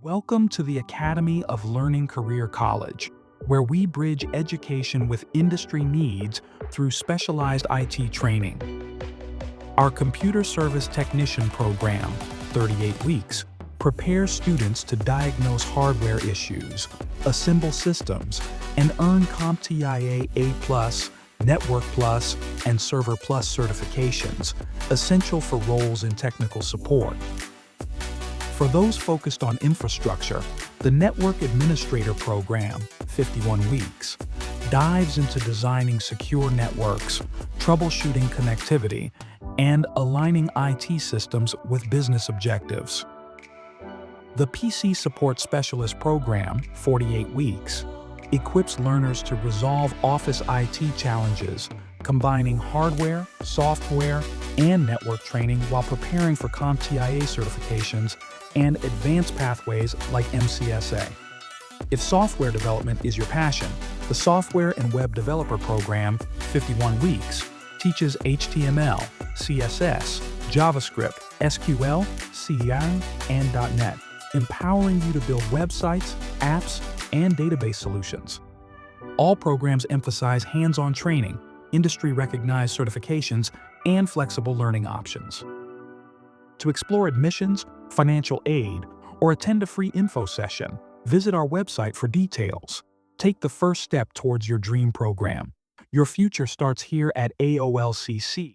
Welcome to the Academy of Learning Career College, where we bridge education with industry needs through specialized IT training. Our Computer Service Technician program, 38 weeks, prepares students to diagnose hardware issues, assemble systems, and earn CompTIA A+, Network Plus, and Server Plus certifications, essential for roles in technical support. For those focused on infrastructure, the Network Administrator program, 51 weeks, dives into designing secure networks, troubleshooting connectivity, and aligning IT systems with business objectives. The PC Support Specialist program, 48 weeks, equips learners to resolve Office IT challenges, combining hardware, software, and network training while preparing for CompTIA certifications and advanced pathways like MCSA. If software development is your passion, the Software and Web Developer program, 51 weeks, teaches HTML, CSS, JavaScript, SQL, CI, and .NET, empowering you to build websites, apps, and database solutions. All programs emphasize hands-on training, industry-recognized certifications, and flexible learning options. To explore admissions, financial aid, or attend a free info session, visit our website for details. Take the first step towards your dream program. Your future starts here at AOLCC.